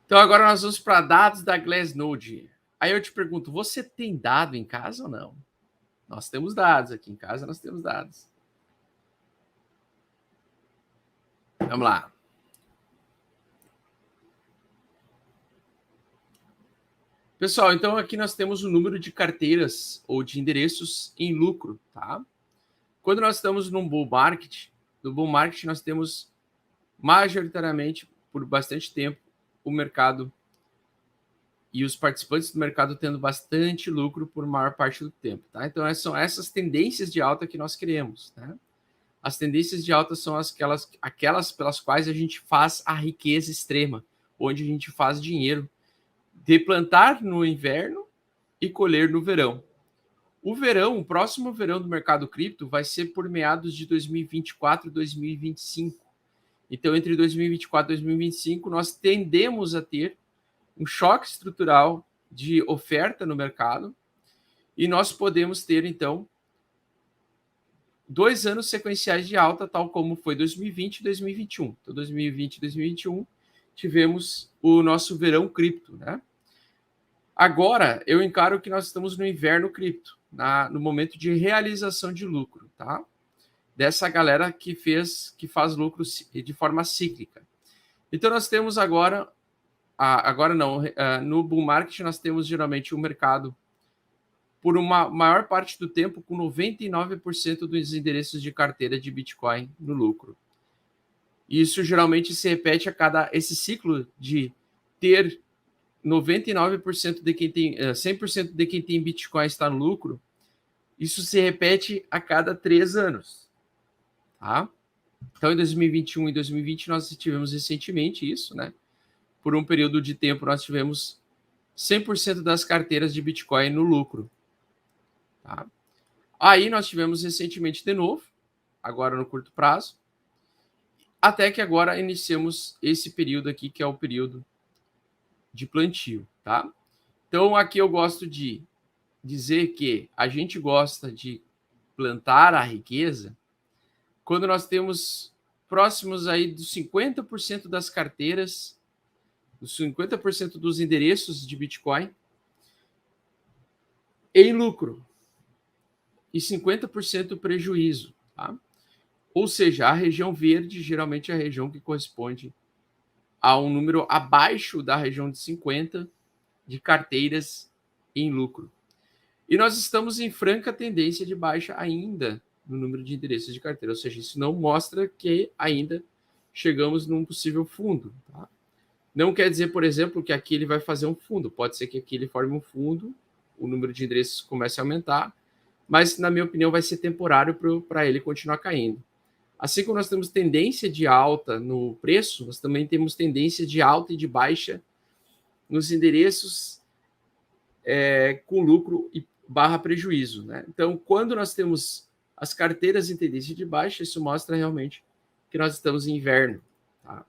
Então agora nós vamos para dados da Glassnode. Aí eu te pergunto, você tem dado em casa ou não? Nós temos dados aqui em casa, nós temos dados. Vamos lá. Pessoal, então aqui nós temos o número de carteiras ou de endereços em lucro, tá? Quando nós estamos num bull market, no bull market nós temos majoritariamente, por bastante tempo, o mercado e os participantes do mercado tendo bastante lucro por maior parte do tempo, tá? Então são essas tendências de alta que nós queremos, né? As tendências de alta são aquelas pelas quais a gente faz a riqueza extrema, onde a gente faz dinheiro de plantar no inverno e colher no verão. O próximo verão do mercado cripto vai ser por meados de 2024 e 2025. Então, entre 2024 e 2025, nós tendemos a ter um choque estrutural de oferta no mercado e nós podemos ter, então, 2 anos sequenciais de alta, tal como foi 2020 e 2021. Então, 2020 e 2021, tivemos o nosso verão cripto, né? Agora, eu encaro que nós estamos no inverno cripto, no momento de realização de lucro, tá? Dessa galera que faz lucro de forma cíclica. Então, nós temos agora no bull market, nós temos geralmente o mercado por uma maior parte do tempo com 99% dos endereços de carteira de Bitcoin no lucro. Isso geralmente se repete esse ciclo de ter 99% de quem tem 100% de quem tem Bitcoin está no lucro. Isso se repete a cada 3 anos, tá? Então, em 2021 e 2020 nós tivemos recentemente isso, né? Por um período de tempo nós tivemos 100% das carteiras de Bitcoin no lucro. Tá? Aí nós tivemos recentemente de novo, agora no curto prazo, até que agora iniciamos esse período aqui, que é o período de plantio, tá? Então, aqui eu gosto de dizer que a gente gosta de plantar a riqueza quando nós temos próximos aí dos 50% das carteiras, dos 50% dos endereços de Bitcoin em lucro e 50% prejuízo, tá? Ou seja, a região verde geralmente é a região que corresponde a um número abaixo da região de 50 de carteiras em lucro. E nós estamos em franca tendência de baixa ainda no número de endereços de carteira, ou seja, isso não mostra que ainda chegamos num possível fundo, tá? Não quer dizer, por exemplo, que aqui ele vai fazer um fundo, pode ser que aqui ele forme um fundo, o número de endereços comece a aumentar, mas, na minha opinião, vai ser temporário para ele continuar caindo. Assim como nós temos tendência de alta no preço, nós também temos tendência de alta e de baixa nos endereços com lucro e barra prejuízo, né? Então, quando nós temos as carteiras em tendência de baixa, isso mostra realmente que nós estamos em inverno, tá?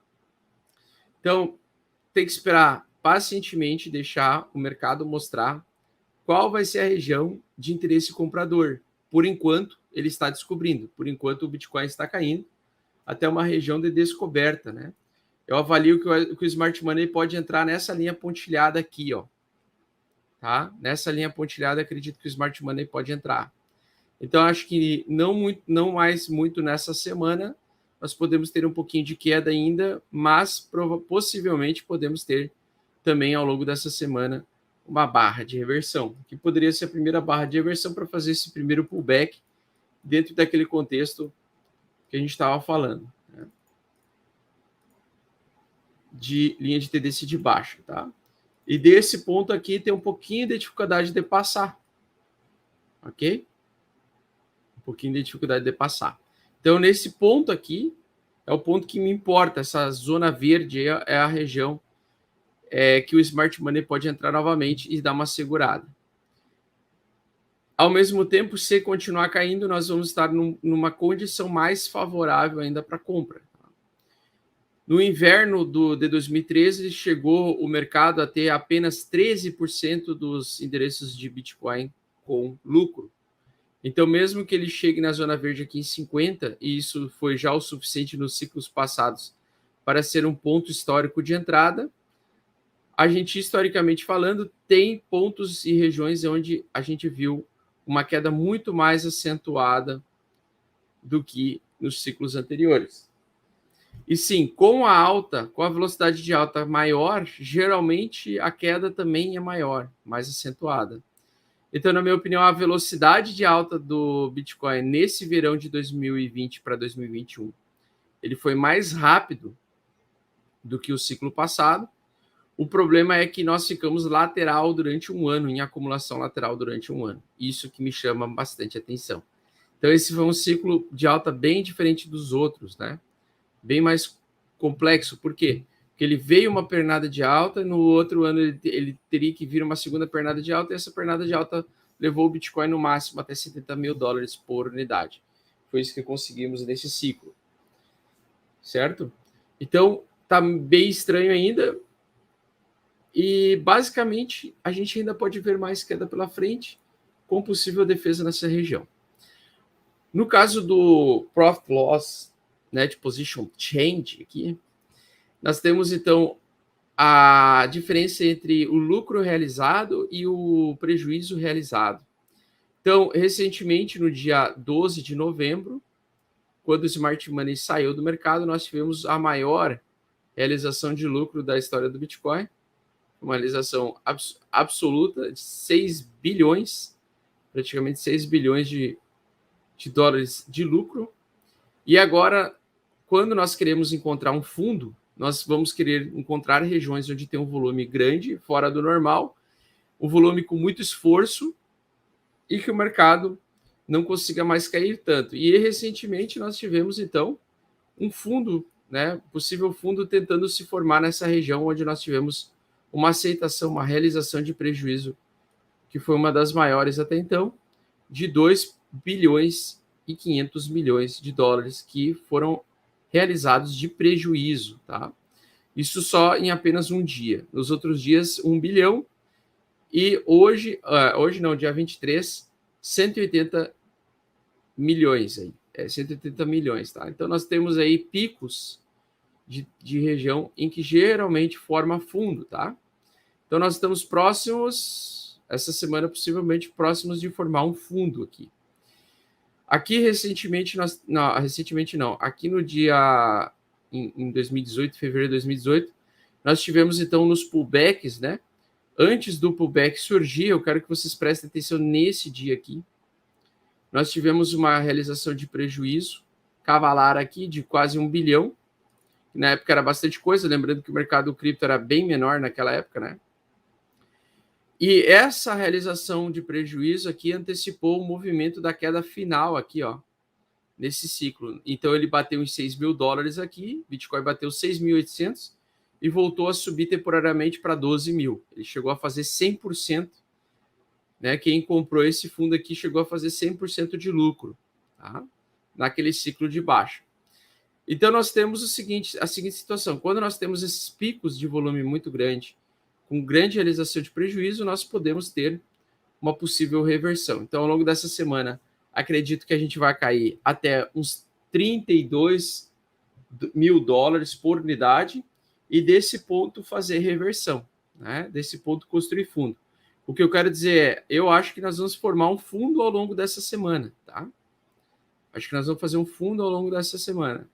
Então, tem que esperar pacientemente, deixar o mercado mostrar qual vai ser a região de interesse comprador. Por enquanto, ele está descobrindo. Por enquanto, o Bitcoin está caindo até uma região de descoberta, né? Eu avalio que o Smart Money pode entrar nessa linha pontilhada aqui, ó. Tá? Nessa linha pontilhada, acredito que o Smart Money pode entrar. Então, acho que não mais muito nessa semana, nós podemos ter um pouquinho de queda ainda, mas possivelmente podemos ter também ao longo dessa semana uma barra de reversão, que poderia ser a primeira barra de reversão para fazer esse primeiro pullback dentro daquele contexto que a gente estava falando, né? De linha de tendência de baixa, tá? E desse ponto aqui tem um pouquinho de dificuldade de passar, ok? Um pouquinho de dificuldade de passar. Então, nesse ponto aqui, é o ponto que me importa. Essa zona verde é a região que o Smart Money pode entrar novamente e dar uma segurada. Ao mesmo tempo, se continuar caindo, nós vamos estar numa condição mais favorável ainda para compra. No inverno de 2013, chegou o mercado a ter apenas 13% dos endereços de Bitcoin com lucro. Então, mesmo que ele chegue na zona verde aqui em 50, e isso foi já o suficiente nos ciclos passados para ser um ponto histórico de entrada, a gente, historicamente falando, tem pontos e regiões onde a gente viu uma queda muito mais acentuada do que nos ciclos anteriores. E sim, com a velocidade de alta maior, geralmente a queda também é maior, mais acentuada. Então, na minha opinião, a velocidade de alta do Bitcoin nesse verão de 2020 para 2021, ele foi mais rápido do que o ciclo passado. O problema é que nós ficamos lateral durante um ano, em acumulação lateral durante um ano. Isso que me chama bastante atenção. Então, esse foi um ciclo de alta bem diferente dos outros, né? Bem mais complexo. Por quê? Porque ele veio uma pernada de alta, no outro ano ele teria que vir uma segunda pernada de alta, e essa pernada de alta levou o Bitcoin no máximo até $70 mil por unidade. Foi isso que conseguimos nesse ciclo. Certo? Então, tá bem estranho ainda. E, basicamente, a gente ainda pode ver mais queda pela frente, com possível defesa nessa região. No caso do Profit Loss Net Position Change aqui, nós temos, então, a diferença entre o lucro realizado e o prejuízo realizado. Então, recentemente, no dia 12 de novembro, quando o Smart Money saiu do mercado, nós tivemos a maior realização de lucro da história do Bitcoin, uma realização absoluta de 6 bilhões, praticamente 6 bilhões de dólares de lucro. E agora, quando nós queremos encontrar um fundo, nós vamos querer encontrar regiões onde tem um volume grande, fora do normal, um volume com muito esforço e que o mercado não consiga mais cair tanto. E recentemente nós tivemos, então, um fundo, né, possível fundo tentando se formar nessa região onde nós tivemos uma aceitação, uma realização de prejuízo, que foi uma das maiores até então, de 2 bilhões e 500 milhões de dólares que foram realizados de prejuízo, tá? Isso só em apenas um dia. Nos outros dias, 1 bilhão. E hoje não, dia 23, 180 milhões aí. 180 milhões, tá? Então, nós temos aí picos de região em que geralmente forma fundo, tá? Então, nós estamos próximos, essa semana, possivelmente próximos de formar um fundo aqui. Aqui, recentemente, aqui no dia, em 2018, fevereiro de 2018, nós tivemos, então, nos pullbacks, né? Antes do pullback surgir, eu quero que vocês prestem atenção nesse dia aqui. Nós tivemos uma realização de prejuízo cavalar aqui de quase 1 bilhão. Na época era bastante coisa, lembrando que o mercado cripto era bem menor naquela época, né? E essa realização de prejuízo aqui antecipou o movimento da queda final aqui, ó, nesse ciclo. Então ele bateu em 6 mil dólares aqui, Bitcoin bateu 6.800 e voltou a subir temporariamente para 12 mil. Ele chegou a fazer 100%, né? Quem comprou esse fundo aqui chegou a fazer 100% de lucro, tá? Naquele ciclo de baixa. Então nós temos a seguinte situação: quando nós temos esses picos de volume muito grande, com grande realização de prejuízo, nós podemos ter uma possível reversão. Então, ao longo dessa semana, acredito que a gente vai cair até uns 32 mil dólares por unidade e desse ponto fazer reversão, né? Desse ponto construir fundo. O que eu quero dizer é, eu acho que nós vamos formar um fundo ao longo dessa semana, tá? Acho que nós vamos fazer um fundo ao longo dessa semana.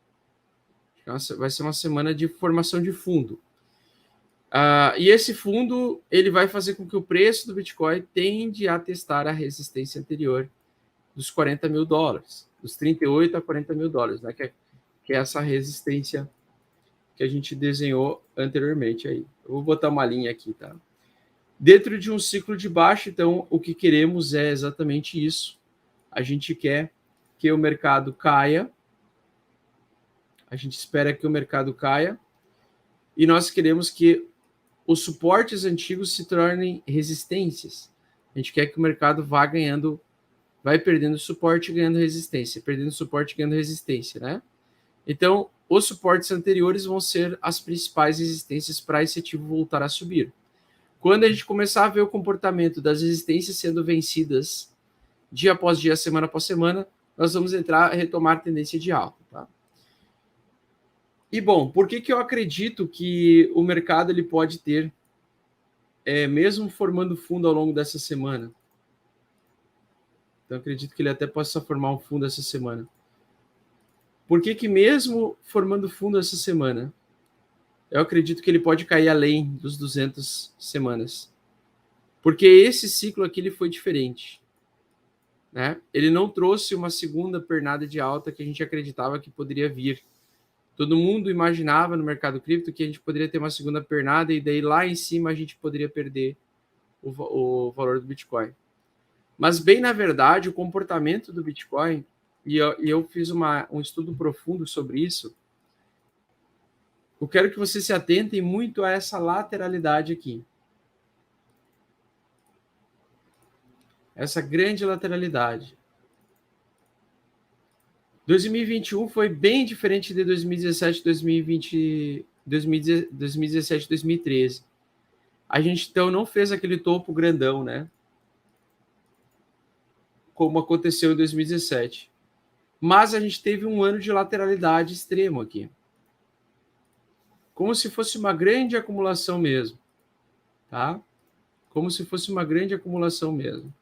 Vai ser uma semana de formação de fundo. E esse fundo ele vai fazer com que o preço do Bitcoin tende a testar a resistência anterior dos 40 mil dólares, dos 38 a 40 mil dólares, né? Que é essa resistência que a gente desenhou anteriormente aí. Eu vou botar uma linha aqui, tá? Dentro de um ciclo de baixa, então, o que queremos é exatamente isso. A gente quer que o mercado caia, a gente espera que o mercado caia, e nós queremos que os suportes antigos se tornem resistências. A gente quer que o mercado vá ganhando, vai perdendo suporte e ganhando resistência, perdendo suporte e ganhando resistência, né? Então, os suportes anteriores vão ser as principais resistências para esse ativo voltar a subir. Quando a gente começar a ver o comportamento das resistências sendo vencidas dia após dia, semana após semana, nós vamos retomar a tendência de alta, tá? E, bom, por que eu acredito que o mercado ele pode ter mesmo formando fundo ao longo dessa semana. Então, acredito que ele até possa formar um fundo essa semana. Por que mesmo formando fundo essa semana, eu acredito que ele pode cair além dos 200 semanas? Porque esse ciclo aqui ele foi diferente. Né? Ele não trouxe uma segunda pernada de alta que a gente acreditava que poderia vir. Todo mundo imaginava no mercado cripto que a gente poderia ter uma segunda pernada e daí lá em cima a gente poderia perder o valor do Bitcoin. Mas, bem na verdade, o comportamento do Bitcoin, e eu fiz um estudo profundo sobre isso, eu quero que vocês se atentem muito a essa lateralidade aqui. Essa grande lateralidade. 2021 foi bem diferente de 2017, 2020, 2017, 2013. A gente, então, não fez aquele topo grandão, né? Como aconteceu em 2017. Mas a gente teve um ano de lateralidade extremo aqui. Como se fosse uma grande acumulação mesmo. Tá? Como se fosse uma grande acumulação mesmo.